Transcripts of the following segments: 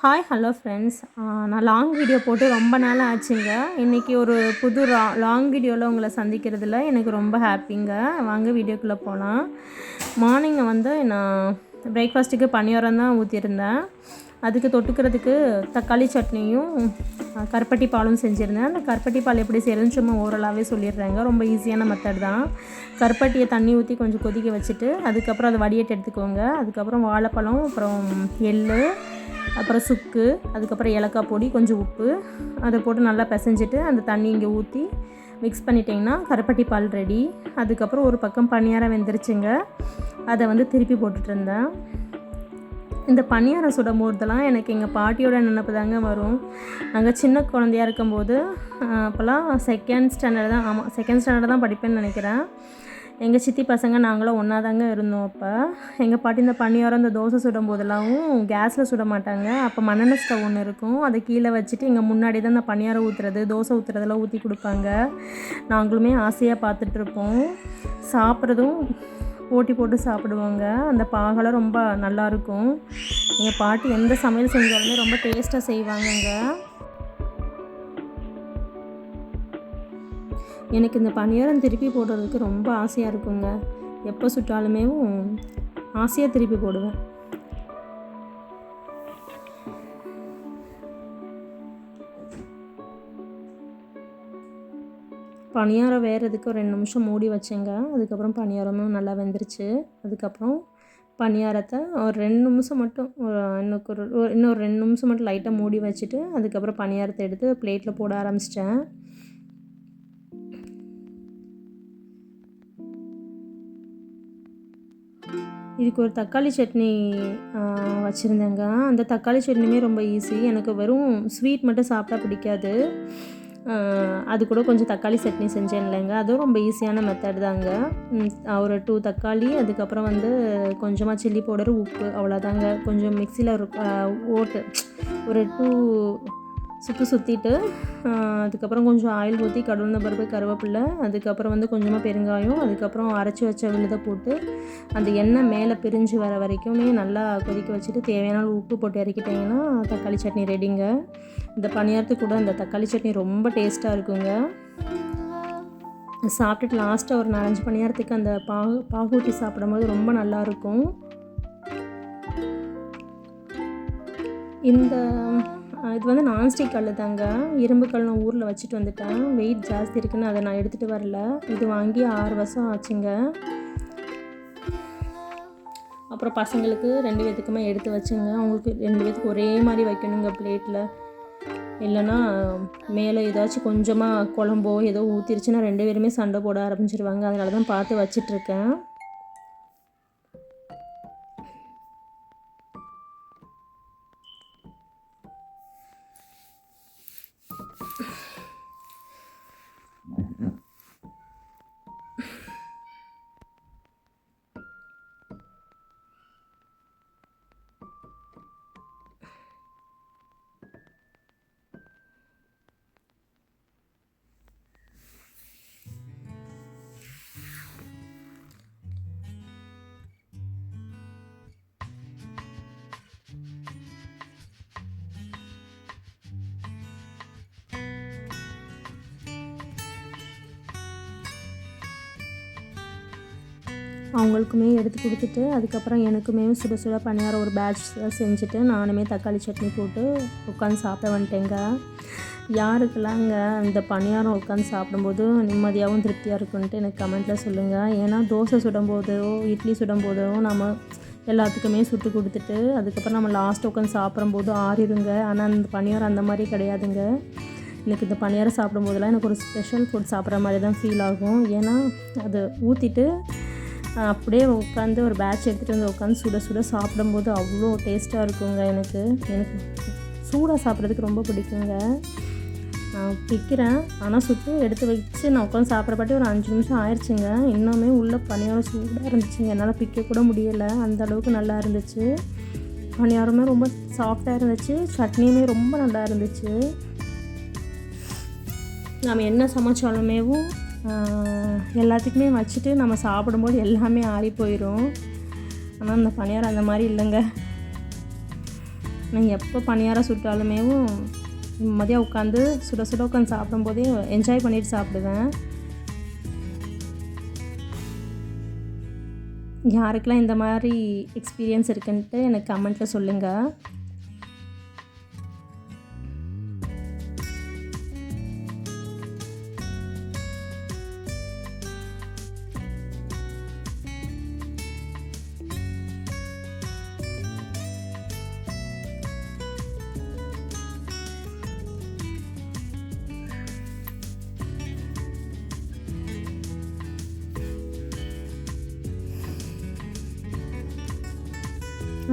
Hi hello friends. நான் long video போட்டு ரொம்ப நாள் ஆச்சுங்க. இன்றைக்கி ஒரு புது லாங் வீடியோவில் உங்களை சந்திக்கிறதுல எனக்கு ரொம்ப ஹாப்பிங்க. வாங்க வீடியோக்குள்ளே போகலாம். மார்னிங்கை வந்து நான் பிரேக்ஃபாஸ்ட்டுக்கு பணியாரம் தான் ஊற்றிருந்தேன். அதுக்கு தொட்டுக்கிறதுக்கு தக்காளி சட்னியும் கருப்பட்டி பாலும் செஞ்சுருந்தேன். அந்த கருப்பட்டி பால் எப்படி செய்யறதுன்னு சும்மா ஓரலாகவே சொல்லிடுறேங்க. ரொம்ப ஈஸியான மெத்தட் தான். கருப்பட்டியை தண்ணி ஊற்றி கொஞ்சம் கொதிக்க வச்சுட்டு அதுக்கப்புறம் அதை வடிகட்டி எடுத்துக்கோங்க. அதுக்கப்புறம் வாழைப்பழம், அப்புறம் எள், அப்புறம் சுக்கு, அதுக்கப்புறம் ஏலக்காய் பொடி, கொஞ்சம் உப்பு, அதை போட்டு நல்லா பிசைஞ்சிட்டு அந்த தண்ணி இங்கே ஊற்றி மிக்ஸ் பண்ணிட்டிங்கன்னா கருப்பட்டி பால் ரெடி. அதுக்கப்புறம் ஒரு பக்கம் பணியாரம் வெந்துருச்சுங்க. அதை வந்து திருப்பி போட்டுட்ருந்தேன். இந்த பணியாரம் சுடும் போதெல்லாம் எனக்கு எங்கள் பாட்டியோட நினப்பு தாங்க வரும். நாங்கள் சின்ன குழந்தையாக இருக்கும்போது அப்போல்லாம் செகண்ட் ஸ்டாண்டர்ட் தான் படிப்பேன்னு நினைக்கிறேன். எங்கள் சித்தி பசங்க நாங்களும் ஒன்றா தாங்க இருந்தோம். அப்போ எங்கள் பாட்டி இந்த பணியாரம் இந்த தோசை சுடும் போதெல்லாம் கேஸில் சுட மாட்டாங்க. அப்போ மண்ணெண்ணெய் ஸ்டவ் ஒன்று இருக்கும். அதை கீழே வச்சுட்டு எங்கள் முன்னாடி தான் இந்த பணியாரம் ஊற்றுறது, தோசை ஊற்றுறதெல்லாம் ஊற்றி கொடுப்பாங்க. நாங்களுமே ஆசையாக பார்த்துட்ருப்போம். சாப்பிட்றதும் போட்டி போட்டு சாப்பிடுவாங்க. அந்த பாகெல்லாம் ரொம்ப நல்லாயிருக்கும். எங்கள் பாட்டி எந்த சமையல் செஞ்சாலுமே ரொம்ப டேஸ்ட்டாக செய்வாங்கங்க. எனக்கு இந்த பணியாரம் திருப்பி போடுறதுக்கு ரொம்ப ஆசையாக இருக்குங்க. எப்போ சுட்டாலுமே ஆசையாக திருப்பி போடுவேன். பணியாரம் வேகிறதுக்கு ஒரு 2 நிமிஷம் மூடி வச்சேங்க. அதுக்கப்புறம் பணியாரமும் நல்லா வெந்துருச்சு. அதுக்கப்புறம் பணியாரத்தை ஒரு 2 நிமிஷம் மட்டும் இன்னொரு 2 நிமிஷம் மட்டும் லைட்டாக மூடி வச்சுட்டு அதுக்கப்புறம் பணியாரத்தை எடுத்து பிளேட்டில் போட ஆரம்பிச்சிட்டேன். இதுக்கு ஒரு தக்காளி சட்னி வச்சுருந்தேங்க. அந்த தக்காளி சட்னியுமே ரொம்ப ஈஸி. எனக்கு வெறும் ஸ்வீட் மட்டும் சாப்பிட்டா பிடிக்காது. அது கூட கொஞ்சம் தக்காளி சட்னி செஞ்சேன் இல்லைங்க. அதுவும் ரொம்ப ஈஸியான மெத்தட் தாங்க. ஒரு 2 தக்காளி, அதுக்கப்புறம் வந்து கொஞ்சமாக சில்லி பவுடர், உப்பு, அவ்வளோதாங்க. கொஞ்சம் மிக்சியில் ஒரு 2 சுற்றிட்டு அதுக்கப்புறம் கொஞ்சம் ஆயில் ஊற்றி கடுகு, பருப்பு, கருவேப்பிலை, அதுக்கப்புறம் வந்து கொஞ்சமாக பெருங்காயம், அதுக்கப்புறம் அரைச்சி வச்ச விழுதை போட்டு அந்த எண்ணெய் மேலே பிரிஞ்சு வர வரைக்குமே நல்லா கொதிக்க வச்சுட்டு தேவையான உப்பு போட்டு இறக்கிட்டிங்கன்னா தக்காளி சட்னி ரெடிங்க. இந்த பணியாரத்துக்கு கூட இந்த தக்காளி சட்னி ரொம்ப டேஸ்ட்டாக இருக்குங்க. சாப்பிட்டுட்டு லாஸ்ட்டாக ஒரு 4-5 பணியாரத்துக்கு அந்த பாகு ஊற்றி சாப்பிடும்போது ரொம்ப நல்லாயிருக்கும். இது வந்து நான்ஸ்டிக் கல் தாங்க. இரும்பு கல் நான் ஊரில் வச்சுட்டு வந்துட்டேன். வெயிட் ஜாஸ்தி இருக்குன்னு அதை நான் எடுத்துகிட்டு வரல. இது வாங்கி 6 வருஷம் ஆச்சுங்க. அப்புறம் பசங்களுக்கு 2 பேத்துக்குமே எடுத்து வச்சுங்க. அவங்களுக்கு 2 பேத்துக்கு ஒரே மாதிரி வைக்கணுங்க பிளேட்டில். இல்லைன்னா மேலே ஏதாச்சும் கொஞ்சமாக குழம்போ ஏதோ ஊற்றிருச்சுன்னா 2 பேருமே சண்டை போட ஆரம்பிச்சிருவாங்க. அதனால தான் பார்த்து வச்சிட்ருக்கேன். அவங்களுக்குமே எடுத்து கொடுத்துட்டு அதுக்கப்புறம் எனக்குமே சுட சுட பணியாரம் ஒரு பேட்ச் செஞ்சுட்டு நானுமே தக்காளி சட்னி போட்டு உட்காந்து சாப்பிட வந்துட்டேங்க. யாருக்கெல்லாங்க இந்த பணியாரம் உட்காந்து சாப்பிடும்போது நிம்மதியாகவும் திருப்தியாக இருக்குன்ட்டு எனக்கு கமெண்ட்டில் சொல்லுங்கள். ஏன்னா தோசை சுடும்போதோ இட்லி சுடும்போதோ நம்ம எல்லாத்துக்குமே சுட்டு கொடுத்துட்டு அதுக்கப்புறம் நம்ம லாஸ்ட்டு உட்காந்து சாப்பிடும்போது ஆறிடுங்க. ஆனால் அந்த பணியாரம் அந்த மாதிரி கிடையாதுங்க. எனக்கு இந்த பணியாரம் சாப்பிடும்போதெல்லாம் எனக்கு ஒரு ஸ்பெஷல் ஃபுட் சாப்பிட்ற மாதிரி தான் ஃபீல் ஆகும். ஏன்னா அது ஊற்றிட்டு அப்படியே உட்காந்து ஒரு பேட்ச் எடுத்துகிட்டு வந்து உட்காந்து சுட சுட சாப்பிடும்போது அவ்வளோ டேஸ்ட்டாக இருக்குங்க. எனக்கு சூடாக சாப்பிட்றதுக்கு ரொம்ப பிடிக்குங்க. நான் பிக்கிறேன், ஆனால் சுட்டு எடுத்து வச்சு நான் உட்காந்து சாப்பிட்றப்பாட்டி ஒரு 5 நிமிஷம் ஆயிடுச்சுங்க. இன்னுமே உள்ள பணியாரம் சூடாக இருந்துச்சுங்க. என்னால் பிக்க கூட முடியலை, அந்த அளவுக்கு நல்லா இருந்துச்சு. பணியாரமே ரொம்ப சாஃப்டாக இருந்துச்சு. சட்னியுமே ரொம்ப நல்லா இருந்துச்சு. நம்ம என்ன சமைச்சாலுமேவும் எல்லாத்துக்குமே வச்சுட்டு நம்ம சாப்பிடும்போது எல்லாமே ஆறி போயிடும். ஆனால் இந்த பணியாரம் அந்த மாதிரி இல்லைங்க. நான் எப்போ பணியாரம் சுட்டாலுமே நிம்மதியாக உட்காந்து சுட சுட உட்காந்து சாப்பிடும்போதே என்ஜாய் பண்ணிட்டு சாப்பிடுவேன். யாருக்கெல்லாம் இந்த மாதிரி எக்ஸ்பீரியன்ஸ் இருக்குன்ட்டு எனக்கு கமெண்ட்டில் சொல்லுங்கள்.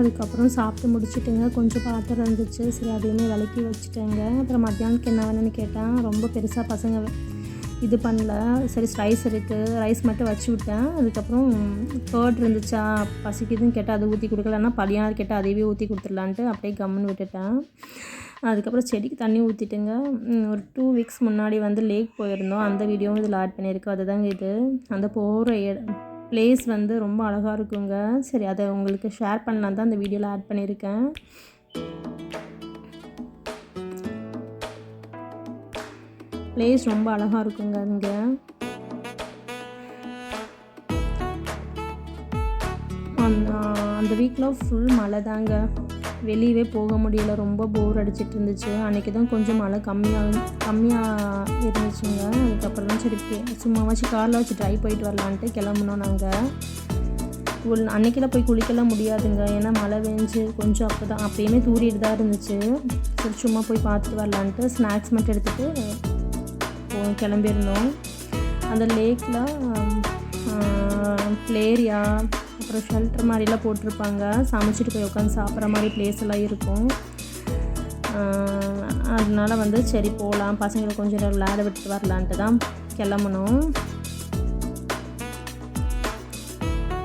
அதுக்கப்புறம் சாப்பிட்டு முடிச்சுட்டுங்க. கொஞ்சம் பாத்திரம் இருந்துச்சு, சரி அதையுமே விளக்கி வச்சுட்டேங்க. அப்புறம் மத்தியானத்துக்கு என்ன வேணும்னு கேட்டேன். ரொம்ப பெருசாக பசங்க இது பண்ணல. சரி ரைஸ் இருக்குது, ரைஸ் மட்டும் வச்சு விட்டேன். அதுக்கப்புறம் கர்ட் இருந்துச்சா, பசிக்குதுன்னு கேட்டால் அதை ஊற்றி கொடுக்கலன்னா பழியானது கேட்டால் அதையவே ஊற்றி கொடுத்துடலான்ட்டு அப்படியே கம்முன்னு விட்டுட்டேன். அதுக்கப்புறம் செடிக்கு தண்ணி ஊற்றிட்டுங்க. ஒரு 2 வீக்ஸ் முன்னாடி வந்து லேக் போயிருந்தோம். அந்த வீடியோவும் இதில் ஆட் பண்ணியிருக்கோம். அதுதாங்க இது. அந்த போகிற ப்ளேஸ் வந்து ரொம்ப அழகாக இருக்குங்க. சரி அதை உங்களுக்கு ஷேர் பண்ணலாம் தான் அந்த வீடியோவில் ஆட் பண்ணியிருக்கேன். ப்ளேஸ் ரொம்ப அழகாக இருக்குங்க அங்கே. அந்த வீக்கில் ஃபுல் மழை தாங்க. வெளியவே போக முடியல, ரொம்ப போர் அடிச்சிட்டு இருந்துச்சு. அன்றைக்கி தான் கொஞ்சம் மழை கம்மியாக இருந்துச்சுங்க. அதுக்கப்புறம் தான் சரி சும்மா வச்சு காரில் வச்சு ட்ரை போயிட்டு வரலான்ட்டு கிளம்புனோம் நாங்கள். அன்றைக்கில் போய் குளிக்கலாம் முடியாதுங்க, ஏன்னா மழை பெஞ்சு கொஞ்சம் அப்போயுமே தூரிட்டு தான் இருந்துச்சு. சரி சும்மா போய் பார்த்துட்டு வரலான்ட்டு ஸ்நாக்ஸ் மட்டும் எடுத்துகிட்டு கிளம்பியிருந்தோம். அந்த லேக்கில் பிளேரியா அப்புறம் ஷெல்டர் மாதிரிலாம் போட்டிருப்பாங்க. சமைச்சிட்டு போய் உட்காந்து சாப்பிட்ற மாதிரி பிளேஸ் எல்லாம் இருக்கும். அதனால வந்து சரி போகலாம், பசங்களை கொஞ்சம் நேரம் விளையாட விட்டுட்டு வரலான்ட்டு தான் கிளம்புனோம்.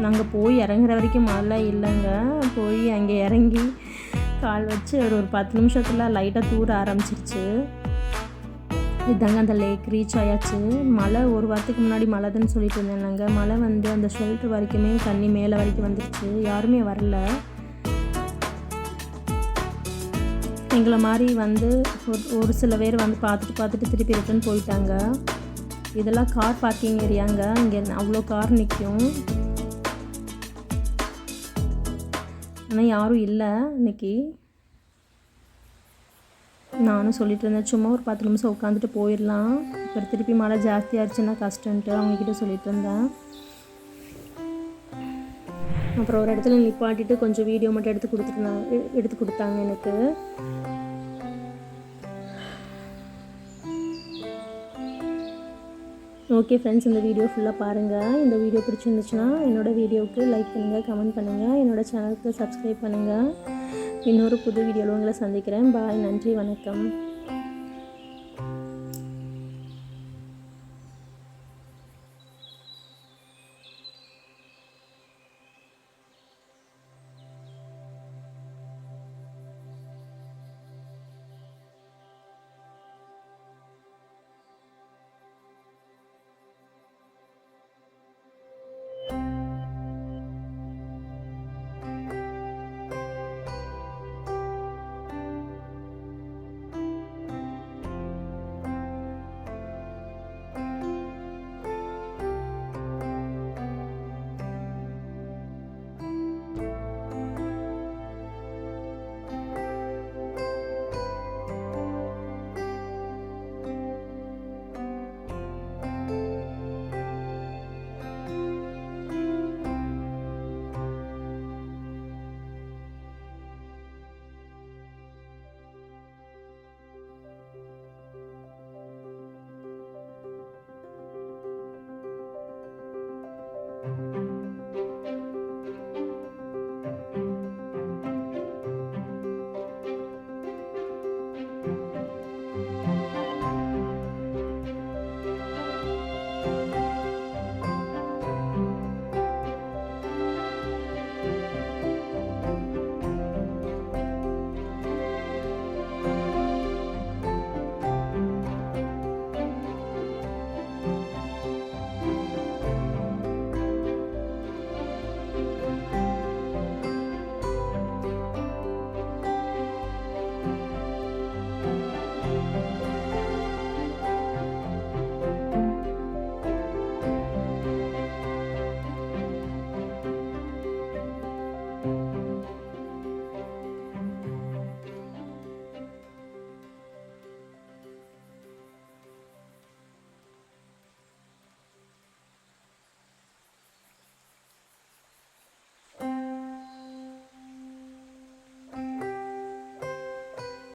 நாங்கள் போய் இறங்குற வரைக்கும் மழை இல்லைங்க. போய் அங்கே இறங்கி கால் வச்சு ஒரு 10 நிமிஷத்தில் லைட்டாக தூர ஆரம்பிச்சிருச்சு. இதாங்க அந்த லேக் ரீச் ஆயாச்சு. மழை ஒரு வாரத்துக்கு முன்னாடி மழைன்னு சொல்லிட்டு இருந்தேன். மழை வந்து அந்த ஷெல்டர் வரைக்குமே தண்ணி மேலே வரைக்கும் வந்துருச்சு. யாருமே வரல. எங்களை மாதிரி வந்து ஒரு சில பேர் வந்து பார்த்துட்டு திருப்பி ரிட்டன் போயிட்டாங்க. இதெல்லாம் கார் பார்க்கிங் ஏரியாங்க. இங்கே அவ்வளோ கார் நிற்கும். ஆனால் யாரும் இல்லை இன்னைக்கு. நானும் சொல்லிட்டு இருந்தேன், சும்மா ஒரு 10 நிமிஷம் உட்காந்துட்டு போயிடலாம், அப்புறம் திருப்பி மழை ஜாஸ்தியாகிடுச்சுன்னா கஷ்டன்ட்டு அவங்கக்கிட்ட சொல்லிட்டு இருந்தேன். அப்புறம் ஒரு இடத்துல நிப்பாட்டிட்டு கொஞ்சம் வீடியோ மட்டும் எடுத்து கொடுத்தாங்க எனக்கு. ஓகே ஃப்ரெண்ட்ஸ், இந்த வீடியோ ஃபுல்லாக பாருங்கள். இந்த வீடியோ பிடிச்சிருந்துச்சுன்னா என்னோடய வீடியோவுக்கு லைக் பண்ணுங்கள், கமெண்ட் பண்ணுங்கள், என்னோடய சேனலுக்கு சப்ஸ்கிரைப் பண்ணுங்கள். இன்னொரு புது வீடியோவில் உங்களை சந்திக்கிறேன். பாய், நன்றி, வணக்கம்.